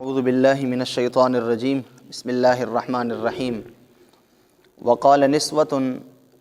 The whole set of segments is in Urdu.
اعوذ باللہ من الشیطان الرجیم بسم اللہ الرحمن الرحیم وقال نسوة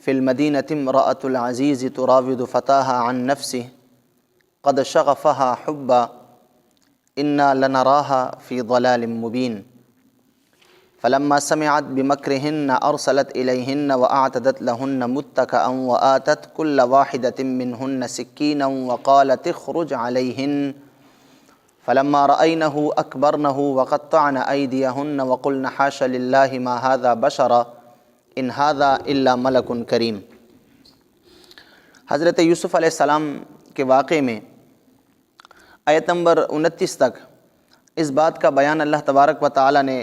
فی المدینة امرأة العزیز تراود فتاها عن نفسه قد شغفها حبا انا لنراها فی ضلال مبین فلما سمعت بمکرهن ارسلت الیہن واعتدت لہن متکئا وآتت کل واحدة منہن سکینا وقالت اخرج علیہن فلما رأينه أكبرنه وقطعن أيديهن وقلن حاش لله ما هذا بشرا إن هذا إلا ملك کریم۔ حضرت یوسف علیہ السلام کے واقعے میں آیت نمبر 29 تک اس بات کا بیان اللہ تبارک و تعالی نے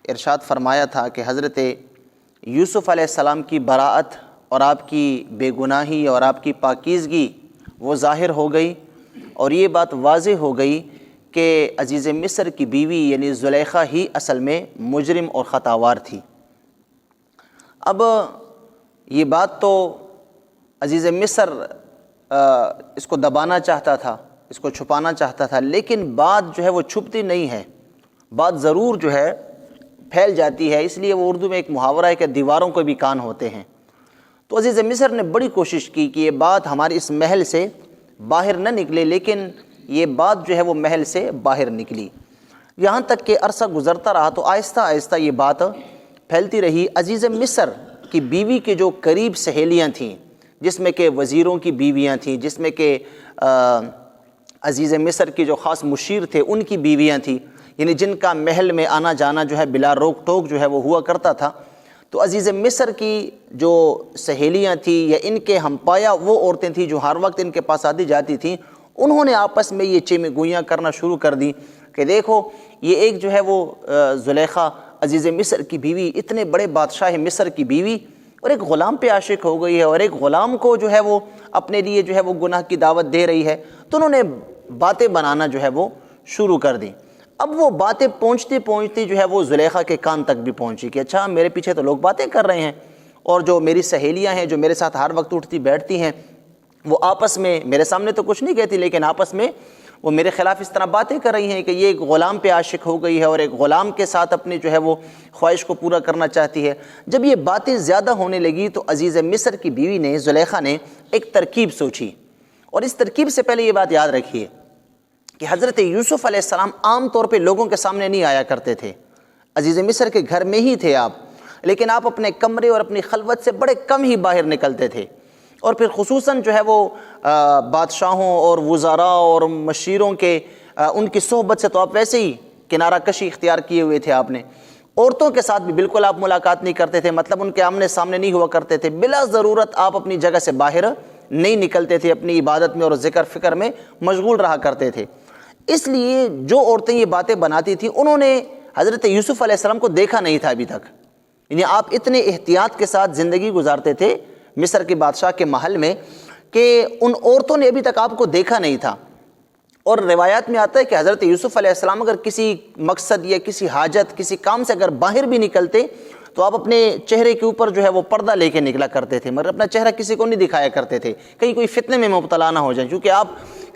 ارشاد فرمایا تھا کہ حضرت یوسف علیہ السلام کی براءت اور آپ کی بے گناہی اور آپ کی پاکیزگی وہ ظاہر ہو گئی، اور یہ بات واضح ہو گئی کہ عزیز مصر کی بیوی یعنی زلیخا ہی اصل میں مجرم اور خطاوار تھی۔ اب یہ بات تو عزیز مصر اس کو دبانا چاہتا تھا، اس کو چھپانا چاہتا تھا، لیکن بات جو ہے وہ چھپتی نہیں ہے، بات ضرور جو ہے پھیل جاتی ہے۔ اس لیے وہ اردو میں ایک محاورہ ہے کہ دیواروں کو بھی کان ہوتے ہیں۔ تو عزیز مصر نے بڑی کوشش کی کہ یہ بات ہمارے اس محل سے باہر نہ نکلے، لیکن یہ بات جو ہے وہ محل سے باہر نکلی، یہاں تک کہ عرصہ گزرتا رہا تو آہستہ آہستہ یہ بات پھیلتی رہی۔ عزیز مصر کی بیوی کے جو قریب سہیلیاں تھیں، جس میں کہ وزیروں کی بیویاں تھیں، جس میں کہ عزیز مصر کی جو خاص مشیر تھے ان کی بیویاں تھیں، یعنی جن کا محل میں آنا جانا جو ہے بلا روک ٹوک جو ہے وہ ہوا کرتا تھا، تو عزیز مصر کی جو سہیلیاں تھیں یا ان کے ہمپایہ وہ عورتیں تھیں جو ہر وقت ان کے پاس آتی جاتی تھیں، انہوں نے آپس میں یہ چیمیں گوئیاں کرنا شروع کر دی کہ دیکھو یہ ایک جو ہے وہ زلیخا عزیز مصر کی بیوی، اتنے بڑے بادشاہ مصر کی بیوی، اور ایک غلام پہ عاشق ہو گئی ہے، اور ایک غلام کو جو ہے وہ اپنے لیے جو ہے وہ گناہ کی دعوت دے رہی ہے۔ تو انہوں نے باتیں بنانا جو ہے وہ شروع کر دی۔ اب وہ باتیں پہنچتی پہنچتی جو ہے وہ زلیخا کے کان تک بھی پہنچی کہ اچھا میرے پیچھے تو لوگ باتیں کر رہے ہیں، اور جو میری سہیلیاں ہیں جو میرے ساتھ ہر وقت اٹھتی بیٹھتی ہیں وہ آپس میں میرے سامنے تو کچھ نہیں کہتی، لیکن آپس میں وہ میرے خلاف اس طرح باتیں کر رہی ہیں کہ یہ ایک غلام پہ عاشق ہو گئی ہے اور ایک غلام کے ساتھ اپنی جو ہے وہ خواہش کو پورا کرنا چاہتی ہے۔ جب یہ باتیں زیادہ ہونے لگی تو عزیز مصر کی بیوی نے زلیخا نے ایک ترکیب سوچی، اور اس ترکیب سے پہلے یہ بات یاد رکھیے کہ حضرت یوسف علیہ السلام عام طور پہ لوگوں کے سامنے نہیں آیا کرتے تھے، عزیز مصر کے گھر میں ہی تھے آپ، لیکن آپ اپنے کمرے اور اپنی خلوت سے بڑے کم ہی باہر نکلتے تھے، اور پھر خصوصاً جو ہے وہ بادشاہوں اور وزراء اور مشیروں کے ان کی صحبت سے تو آپ ویسے ہی کنارہ کشی اختیار کیے ہوئے تھے۔ آپ نے عورتوں کے ساتھ بھی بالکل آپ ملاقات نہیں کرتے تھے، مطلب ان کے آمنے سامنے نہیں ہوا کرتے تھے، بلا ضرورت آپ اپنی جگہ سے باہر نہیں نکلتے تھے، اپنی عبادت میں اور ذکر فکر میں مشغول رہا کرتے تھے۔ اس لیے جو عورتیں یہ باتیں بناتی تھیں انہوں نے حضرت یوسف علیہ السلام کو دیکھا نہیں تھا ابھی تک، یعنی آپ اتنے احتیاط کے ساتھ زندگی گزارتے تھے مصر کے بادشاہ کے محل میں کہ ان عورتوں نے ابھی تک آپ کو دیکھا نہیں تھا۔ اور روایات میں آتا ہے کہ حضرت یوسف علیہ السلام اگر کسی مقصد یا کسی حاجت کسی کام سے اگر باہر بھی نکلتے تو آپ اپنے چہرے کے اوپر جو ہے وہ پردہ لے کے نکلا کرتے تھے، مگر اپنا چہرہ کسی کو نہیں دکھایا کرتے تھے، کہیں کوئی فتنے میں مبتلا نہ ہو جائیں، کیونکہ آپ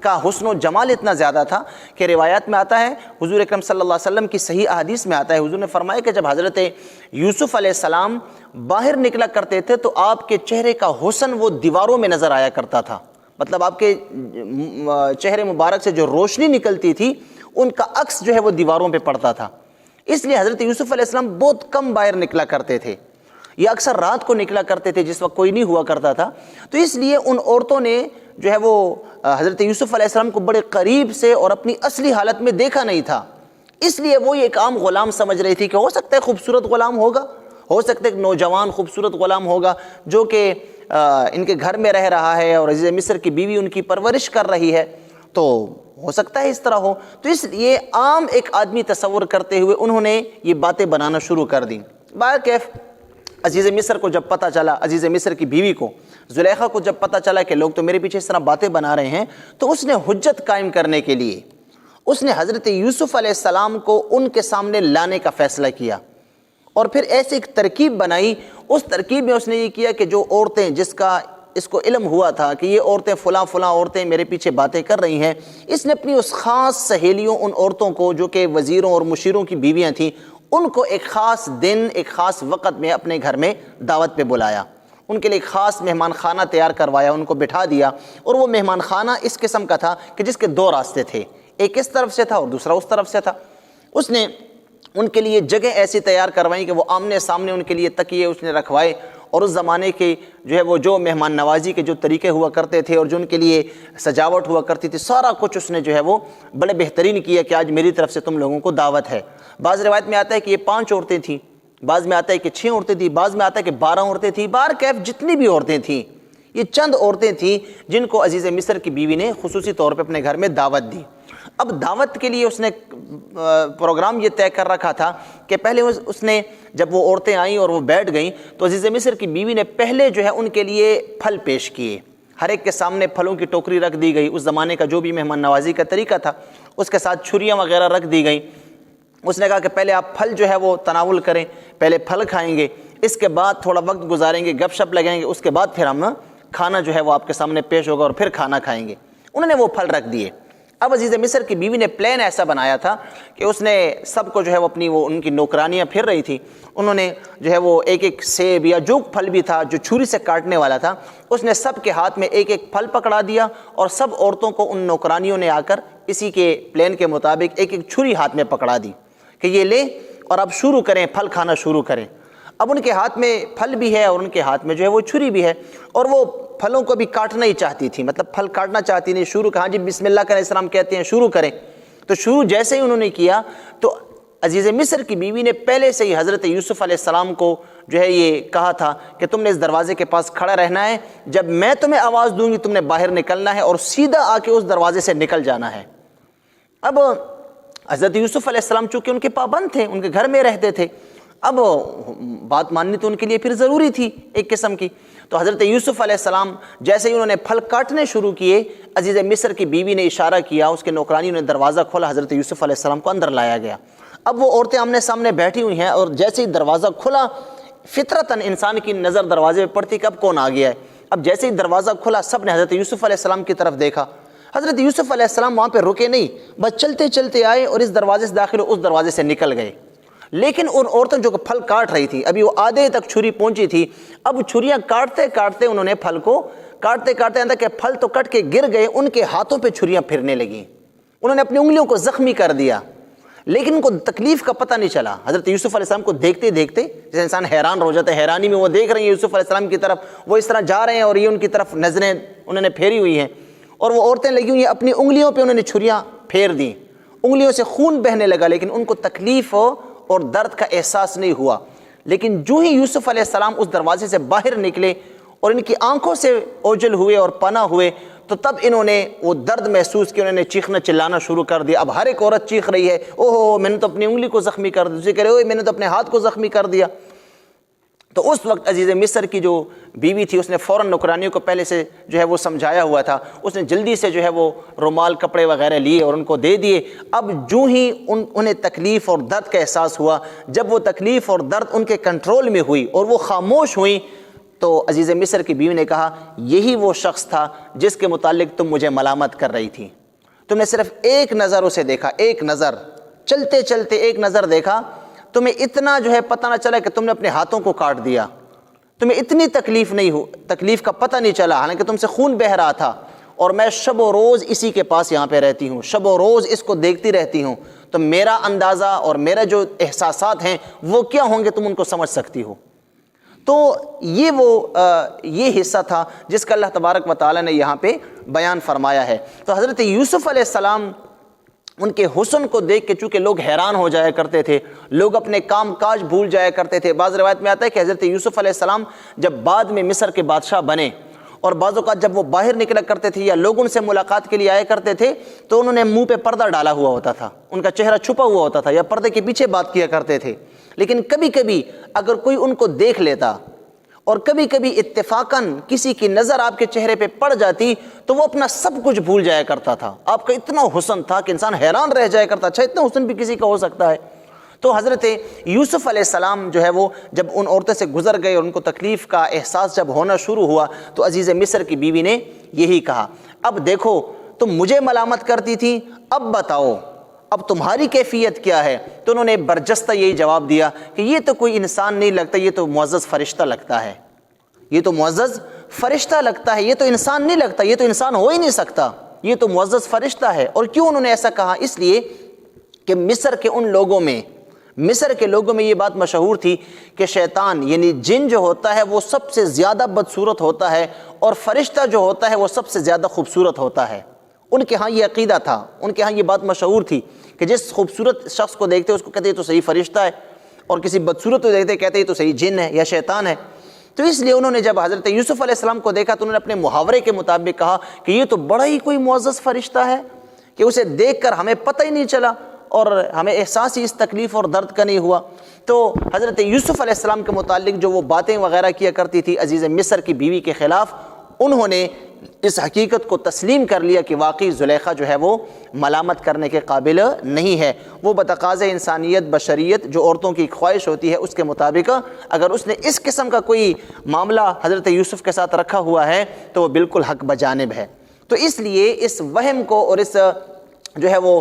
کا حسن و جمال اتنا زیادہ تھا کہ روایات میں آتا ہے، حضور اکرم صلی اللہ علیہ وسلم کی صحیح احادیث میں آتا ہے، حضور نے فرمایا کہ جب حضرت یوسف علیہ السلام باہر نکلا کرتے تھے تو آپ کے چہرے کا حسن وہ دیواروں میں نظر آیا کرتا تھا، مطلب آپ کے چہرے مبارک سے جو روشنی نکلتی تھی ان کا عکس جو ہے وہ دیواروں پہ پڑتا تھا۔ اس لیے حضرت یوسف علیہ السلام بہت کم باہر نکلا کرتے تھے، یہ اکثر رات کو نکلا کرتے تھے جس وقت کوئی نہیں ہوا کرتا تھا۔ تو اس لیے ان عورتوں نے جو ہے وہ حضرت یوسف علیہ السلام کو بڑے قریب سے اور اپنی اصلی حالت میں دیکھا نہیں تھا، اس لیے وہ ایک عام غلام سمجھ رہی تھی کہ ہو سکتا ہے خوبصورت غلام ہوگا، ہو سکتا ہے ایک نوجوان خوبصورت غلام ہوگا جو کہ ان کے گھر میں رہ رہا ہے اور عزیز مصر کی بیوی ان کی پرورش کر رہی ہے، تو ہو سکتا ہے اس طرح ہو۔ تو اس لیے عام ایک آدمی تصور کرتے ہوئے انہوں نے یہ باتیں بنانا شروع کر دیں۔ باکیف عزیز مصر کو جب پتہ چلا، عزیز مصر کی بیوی کو، زلیخا کو جب پتہ چلا کہ لوگ تو میرے پیچھے اس طرح باتیں بنا رہے ہیں، تو اس نے حجت قائم کرنے کے لیے اس نے حضرت یوسف علیہ السلام کو ان کے سامنے لانے کا فیصلہ کیا، اور پھر ایسی ایک ترکیب بنائی۔ اس ترکیب میں اس نے یہ کیا کہ جو عورتیں جس کا اس کو علم ہوا تھا کہ یہ عورتیں فلاں عورتیں میرے پیچھے باتیں کر رہی ہیں، اس نے اپنی اس خاص سہیلیوں، ان عورتوں کو جو کہ وزیروں اور مشیروں کی بیویاں تھیں، ان کو ایک خاص دن، ایک خاص وقت میں اپنے گھر میں دعوت پہ بلایا، ان کے لیے ایک خاص مہمان خانہ تیار کروایا، ان کو بٹھا دیا، اور وہ مہمان خانہ اس قسم کا تھا کہ جس کے دو راستے تھے، ایک اس طرف سے تھا اور دوسرا اس طرف سے تھا۔ اس نے ان کے لیے جگہ ایسی تیار کروائی کہ وہ آمنے سامنے ان کے لیے تکیے اس نے رکھوائے، اور اس زمانے کے جو مہمان نوازی کے جو طریقے ہوا کرتے تھے اور جو ان کے لیے سجاوٹ ہوا کرتی تھی، سارا کچھ اس نے وہ بڑے بہترین کیا کہ آج میری طرف سے تم لوگوں کو دعوت ہے۔ بعض روایت میں آتا ہے کہ یہ 5 عورتیں تھیں، بعض میں آتا ہے کہ 6 عورتیں تھیں، بعض میں آتا ہے کہ 12 عورتیں تھیں، کیف جتنی بھی عورتیں تھیں، یہ چند عورتیں تھیں جن کو عزیز مصر کی بیوی نے خصوصی طور پہ اپنے گھر میں دعوت دی۔ اب دعوت کے لیے اس نے پروگرام یہ طے کر رکھا تھا کہ پہلے اس نے جب وہ عورتیں آئیں اور وہ بیٹھ گئیں تو عزیز مصر کی بیوی نے پہلے ان کے لیے پھل پیش کیے، ہر ایک کے سامنے پھلوں کی ٹوکری رکھ دی گئی، اس زمانے کا جو بھی مہمان نوازی کا طریقہ تھا، اس کے ساتھ چھریاں وغیرہ رکھ دی گئیں۔ اس نے کہا کہ پہلے آپ پھل وہ تناول کریں، پہلے پھل کھائیں گے، اس کے بعد تھوڑا وقت گزاریں گے، گپ شپ لگائیں گے، اس کے بعد پھر ہم کھانا وہ آپ کے سامنے پیش ہوگا اور پھر کھانا کھائیں گے۔ انہوں نے وہ پھل رکھ دیے۔ اب عزیز مصر کی بیوی نے پلان ایسا بنایا تھا کہ اس نے سب کو وہ اپنی ان کی نوکرانیاں پھر رہی تھی، انہوں نے وہ ایک ایک سیب یا جو پھل بھی تھا جو چھری سے کاٹنے والا تھا، اس نے سب کے ہاتھ میں ایک ایک پھل پکڑا دیا، اور سب عورتوں کو ان نوکرانیوں نے آ کر اسی کے پلان کے مطابق ایک ایک چھری ہاتھ میں پکڑا دی کہ یہ لے اور اب شروع کریں، پھل کھانا شروع کریں۔ اب ان کے ہاتھ میں پھل بھی ہے اور ان کے ہاتھ میں وہ چھری بھی ہے، اور وہ پھلوں کو بھی کاٹنا ہی چاہتی تھی، مطلب پھل کاٹنا چاہتی نہیں، شروع کہا جی بسم اللہ علیہ السلام کہتے ہیں شروع کریں۔ تو شروع جیسے ہی انہوں نے کیا تو عزیز مصر کی بیوی نے پہلے سے ہی حضرت یوسف علیہ السلام کو یہ کہا تھا کہ تم نے اس دروازے کے پاس کھڑا رہنا ہے، جب میں تمہیں آواز دوں گی تم نے باہر نکلنا ہے اور سیدھا آ کے اس دروازے سے نکل جانا ہے۔ اب حضرت یوسف علیہ السلام چونکہ ان کے پابند تھے، ان کے گھر میں رہتے تھے، اب بات ماننی تو ان کے لیے پھر ضروری تھی ایک قسم کی۔ تو حضرت یوسف علیہ السلام جیسے ہی انہوں نے پھل کاٹنے شروع کیے، عزیز مصر کی بیوی نے اشارہ کیا، اس کے نوکرانیوں نے دروازہ کھولا، حضرت یوسف علیہ السلام کو اندر لایا گیا۔ اب وہ عورتیں آمنے سامنے بیٹھی ہوئی ہیں، اور جیسے ہی دروازہ کھلا، فطرتاً انسان کی نظر دروازے پہ پڑتی کہ اب کون آ گیا ہے۔ اب جیسے ہی دروازہ کھلا سب نے حضرت یوسف علیہ السلام کی طرف دیکھا۔ حضرت یوسف علیہ السلام وہاں پہ رکے نہیں، بس چلتے چلتے آئے اور اس دروازے سے داخل ہو، اس دروازے سے نکل گئے۔ لیکن ان عورتوں جو پھل کاٹ رہی تھی، ابھی وہ آدھے تک چھری پہنچی تھی، اب چھریاں کاٹتے کاٹتے انہوں نے پھل کو کاٹتے کاٹتے اندر کہ پھل تو کٹ کے گر گئے، ان کے ہاتھوں پہ چھریاں پھرنے لگیں، انہوں نے اپنی انگلیوں کو زخمی کر دیا، لیکن ان کو تکلیف کا پتہ نہیں چلا۔ حضرت یوسف علیہ السلام کو دیکھتے دیکھتے جیسے انسان حیران ہو جاتا ہے، حیرانی میں وہ دیکھ رہے ہیں یوسف علیہ السلام کی طرف، وہ اس طرح جا رہے ہیں اور یہ ان کی طرف نظریں انہوں نے پھیری ہوئی ہیں، اور وہ عورتیں لگی ہوئی ہیں اپنی انگلیوں پہ انہوں نے چھریاں پھیر دیں، انگلیوں سے خون بہنے لگا، لیکن ان کو تکلیف اور درد کا احساس نہیں ہوا۔ لیکن جو ہی یوسف علیہ السلام اس دروازے سے باہر نکلے اور ان کی آنکھوں سے اوجھل ہوئے اور پناہ ہوئے، تو تب انہوں نے وہ درد محسوس کیا، انہوں نے چیخنا چلانا شروع کر دیا۔ اب ہر ایک عورت چیخ رہی ہے، اوہ میں نے تو اپنی انگلی کو زخمی کر دیا، دوسری کہہ رہے اوہ میں نے تو اپنے ہاتھ کو زخمی کر دیا۔ تو اس وقت عزیز مصر کی جو بیوی تھی اس نے فوراً نوکرانیوں کو پہلے سے وہ سمجھایا ہوا تھا، اس نے جلدی سے وہ رومال کپڑے وغیرہ لیے اور ان کو دے دیے۔ اب جو ہی انہیں تکلیف اور درد کا احساس ہوا، جب وہ تکلیف اور درد ان کے کنٹرول میں ہوئی اور وہ خاموش ہوئی، تو عزیز مصر کی بیوی نے کہا یہی وہ شخص تھا جس کے متعلق تم مجھے ملامت کر رہی تھی، تم نے صرف ایک نظر اسے دیکھا، ایک نظر، چلتے چلتے ایک نظر دیکھا، تمہیں اتنا پتہ نہ چلا کہ تم نے اپنے ہاتھوں کو کاٹ دیا، تمہیں اتنی تکلیف نہیں ہو، تکلیف کا پتہ نہیں چلا، حالانکہ تم سے خون بہہ رہا تھا، اور میں شب و روز اسی کے پاس یہاں پہ رہتی ہوں، شب و روز اس کو دیکھتی رہتی ہوں، تو میرا اندازہ اور میرا جو احساسات ہیں وہ کیا ہوں گے تم ان کو سمجھ سکتی ہو۔ تو یہ حصہ تھا جس کا اللہ تبارک و تعالیٰ نے یہاں پہ بیان فرمایا ہے۔ تو حضرت یوسف علیہ السلام ان کے حسن کو دیکھ کے چونکہ لوگ حیران ہو جایا کرتے تھے، لوگ اپنے کام کاج بھول جایا کرتے تھے۔ بعض روایت میں آتا ہے کہ حضرت یوسف علیہ السلام جب بعد میں مصر کے بادشاہ بنے، اور بعض اوقات جب وہ باہر نکلا کرتے تھے یا لوگ ان سے ملاقات کے لیے آیا کرتے تھے، تو انہوں نے منہ پہ پردہ ڈالا ہوا ہوتا تھا، ان کا چہرہ چھپا ہوا ہوتا تھا یا پردے کے پیچھے بات کیا کرتے تھے۔ لیکن کبھی کبھی اگر کوئی ان کو دیکھ لیتا اور کبھی کبھی اتفاقاً کسی کی نظر آپ کے چہرے پہ پڑ جاتی تو وہ اپنا سب کچھ بھول جایا کرتا تھا۔ آپ کا اتنا حسن تھا کہ انسان حیران رہ جایا کرتا، اچھا اتنا حسن بھی کسی کا ہو سکتا ہے۔ تو حضرت یوسف علیہ السلام جو ہے وہ جب ان عورتوں سے گزر گئے اور ان کو تکلیف کا احساس جب ہونا شروع ہوا تو عزیز مصر کی بیوی نے یہی کہا، اب دیکھو تم مجھے ملامت کرتی تھی، اب بتاؤ اب تمہاری کیفیت کیا ہے؟ تو انہوں نے برجستہ یہی جواب دیا کہ یہ تو کوئی انسان نہیں لگتا، یہ تو معزز فرشتہ لگتا ہے، یہ تو معزز فرشتہ لگتا ہے، یہ تو انسان نہیں لگتا، یہ تو انسان ہو ہی نہیں سکتا، یہ تو معزز فرشتہ ہے۔ اور کیوں انہوں نے ایسا کہا؟ اس لیے کہ مصر کے لوگوں میں یہ بات مشہور تھی کہ شیطان یعنی جن جو ہوتا ہے وہ سب سے زیادہ بدصورت ہوتا ہے اور فرشتہ جو ہوتا ہے وہ سب سے زیادہ خوبصورت ہوتا ہے۔ ان کے ہاں یہ عقیدہ تھا، ان کے ہاں یہ بات مشہور تھی کہ جس خوبصورت شخص کو دیکھتے اس کو کہتے ہیں تو صحیح فرشتہ ہے، اور کسی بدصورت کو دیکھتے کہتے ہیں تو صحیح جن ہے یا شیطان ہے۔ تو اس لیے انہوں نے جب حضرت یوسف علیہ السلام کو دیکھا تو انہوں نے اپنے محاورے کے مطابق کہا کہ یہ تو بڑا ہی کوئی معزز فرشتہ ہے کہ اسے دیکھ کر ہمیں پتہ ہی نہیں چلا اور ہمیں احساس ہی اس تکلیف اور درد کا نہیں ہوا۔ تو حضرت یوسف علیہ السلام کے متعلق جو وہ باتیں وغیرہ کیا کرتی تھی عزیز مصر کی بیوی کے خلاف، انہوں نے اس حقیقت کو تسلیم کر لیا کہ واقعی زلیخا جو ہے وہ ملامت کرنے کے قابل نہیں ہے۔ وہ بتقاضۂ انسانیت بشریت جو عورتوں کی خواہش ہوتی ہے اس کے مطابق اگر اس نے اس قسم کا کوئی معاملہ حضرت یوسف کے ساتھ رکھا ہوا ہے تو وہ بالکل حق بجانب ہے۔ تو اس لیے اس وہم کو اور اس جو ہے وہ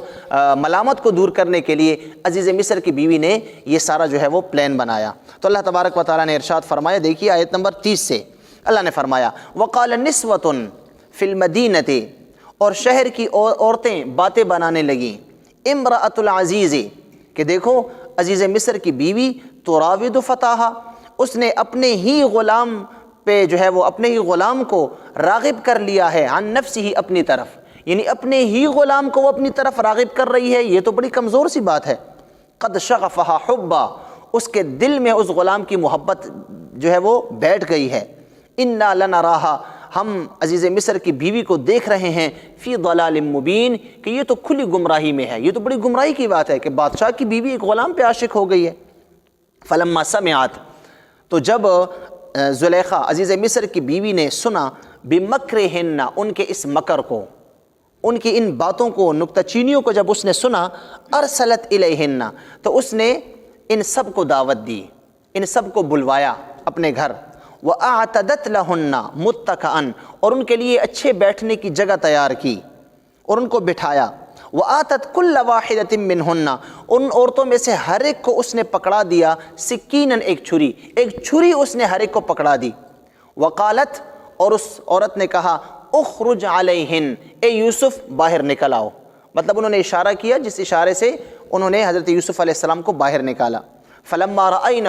ملامت کو دور کرنے کے لیے عزیز مصر کی بیوی نے یہ سارا جو ہے وہ پلان بنایا۔ تو اللہ تبارک و تعالیٰ نے ارشاد فرمایا، دیکھیے آیت نمبر 30 سے اللہ نے فرمایا وقال نسوۃ فی المدینۃ، اور شہر کی عورتیں باتیں بنانے لگیں، امرأۃ العزیز، کہ دیکھو عزیز مصر کی بیوی تراود فتاہا، اس نے اپنے ہی غلام پہ جو ہے وہ اپنے ہی غلام کو راغب کر لیا ہے، عن نفسہ، اپنی طرف، یعنی اپنے ہی غلام کو وہ اپنی طرف راغب کر رہی ہے، یہ تو بڑی کمزور سی بات ہے۔ قد شغفہا حبا، اس کے دل میں اس غلام کی محبت جو ہے وہ بیٹھ گئی ہے۔ انا لنراہا، ہم عزیز مصر کی بیوی کو دیکھ رہے ہیں، فی ضلال مبین، کہ یہ تو کھلی گمراہی میں ہے، یہ تو بڑی گمراہی کی بات ہے کہ بادشاہ کی بیوی ایک غلام پہ عاشق ہو گئی ہے۔ فلما سمعت، تو جب زلیخا عزیز مصر کی بیوی نے سنا، بمکرہن، ان کے اس مکر کو، ان کی ان باتوں کو، نکتہ چینیوں کو جب اس نے سنا، ارسلت الیہن، تو اس نے ان سب کو دعوت دی، ان سب کو بلوایا اپنے گھر، وَأَعْتَدَتْ لَهُنَّ مُتَّكَأً، اور ان کے لیے اچھے بیٹھنے کی جگہ تیار کی اور ان کو بٹھایا، وَآتَتْ كُلَّ وَاحِدَةٍ مِّنْهُنَّ، ان عورتوں میں سے ہر ایک کو اس نے پکڑا دیا، سکیناً، ایک چھری اس نے ہر ایک کو پکڑا دی، وقالت، اور اس عورت نے کہا، اخرج علیہن، اے یوسف باہر نکل آؤ، مطلب انہوں نے اشارہ کیا جس اشارے سے انہوں نے حضرت یوسف علیہ السلام کو باہر نکالا۔ فلما رأینہ،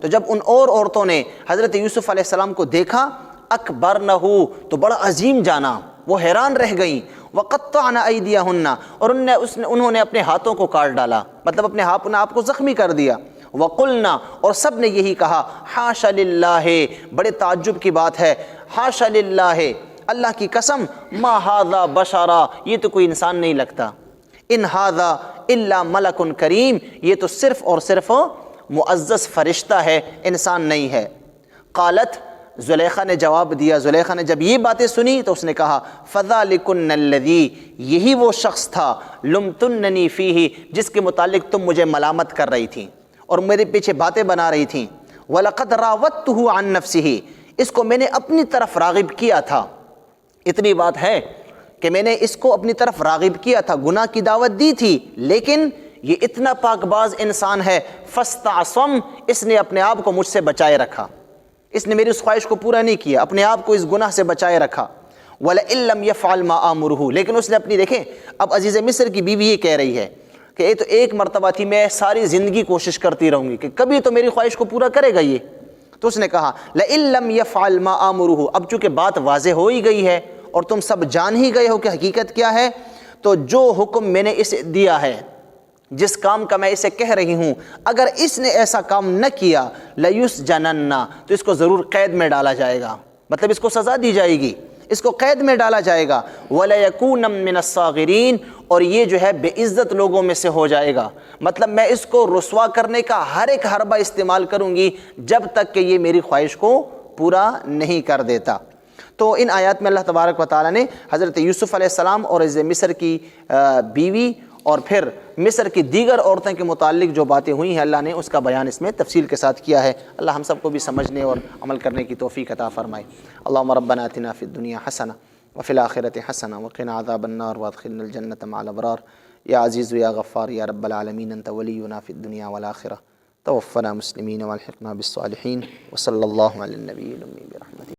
تو جب ان اور عورتوں نے حضرت یوسف علیہ السلام کو دیکھا، اکبرنہ، تو بڑا عظیم جانا، وہ حیران رہ گئیں، وقطعن ایدیہن، اور انہوں نے اپنے ہاتھوں کو کاٹ ڈالا، مطلب اپنے آپ کو زخمی کر دیا، وقلنا، اور سب نے یہی کہا، حاشا للہ، بڑے تعجب کی بات ہے، حاشا للہ، اللہ کی قسم، ما ھذا بشرا، یہ تو کوئی انسان نہیں لگتا، ان ھذا الا ملک کریم، یہ تو صرف اور صرف معزز فرشتہ ہے، انسان نہیں ہے۔ قالت، زلیخا نے جواب دیا، زلیخا نے جب یہ باتیں سنی تو اس نے کہا، فذالکن الذی، یہی وہ شخص تھا، لمتننی فیہ، جس کے متعلق تم مجھے ملامت کر رہی تھیں اور میرے پیچھے باتیں بنا رہی تھیں، وَلَقَدْ رَاوَدتُّهُ عَن نَفْسِهِ، اس کو میں نے اپنی طرف راغب کیا تھا، اتنی بات ہے کہ میں نے اس کو اپنی طرف راغب کیا تھا، گناہ کی دعوت دی تھی، لیکن یہ اتنا پاک باز انسان ہے، فاستعصم، اس نے اپنے آپ کو مجھ سے بچائے رکھا، اس نے میری اس خواہش کو پورا نہیں کیا، اپنے آپ کو اس گناہ سے بچائے رکھا، وَلَئِن لَّمْ يَفْعَلْ مَا آمُرُهُ، لیکن اس نے اپنی، دیکھیں اب عزیز مصر کی بیوی یہ کہہ رہی ہے کہ یہ تو ایک مرتبہ تھی، میں ساری زندگی کوشش کرتی رہوں گی کہ کبھی تو میری خواہش کو پورا کرے گا یہ، تو اس نے کہا لَئِن لَّمْ يَفْعَلْ مَا آمُرُهُ، اب چونکہ بات واضح ہو ہی گئی ہے اور تم سب جان ہی گئے ہو کہ حقیقت کیا ہے، تو جو حکم میں نے اسے دیا ہے، جس کام کا میں اسے کہہ رہی ہوں، اگر اس نے ایسا کام نہ کیا، لَيُسْجَنَنَّ، تو اس کو ضرور قید میں ڈالا جائے گا، مطلب اس کو سزا دی جائے گی، اس کو قید میں ڈالا جائے گا، وَلَيَكُونًا مِّنَ الصَّاغِرِينَ، اور یہ جو ہے بے عزت لوگوں میں سے ہو جائے گا، مطلب میں اس کو رسوا کرنے کا ہر ایک حربہ استعمال کروں گی جب تک کہ یہ میری خواہش کو پورا نہیں کر دیتا۔ تو ان آیات میں اللہ تبارک و تعالیٰ نے حضرت یوسف علیہ السلام اور عزیز مصر کی بیوی اور پھر مصر کی دیگر عورتوں کے متعلق جو باتیں ہوئی ہیں اللہ نے اس کا بیان اس میں تفصیل کے ساتھ کیا ہے۔ اللہ ہم سب کو بھی سمجھنے اور عمل کرنے کی توفیق عطا فرمائے۔ اللہم ربنا آتنا فی الدنیا حسنہ وفی الآخرۃ حسنہ وقنا عذاب النار وادخلنا الجنۃ مع الابرار یا عزیز یا غفار یا رب العالمین انت ولینا فی الدنیا والآخرہ توفنا مسلمین والحقنا بالصالحین وصلی اللہ علی النبی الأمی برحمتہ۔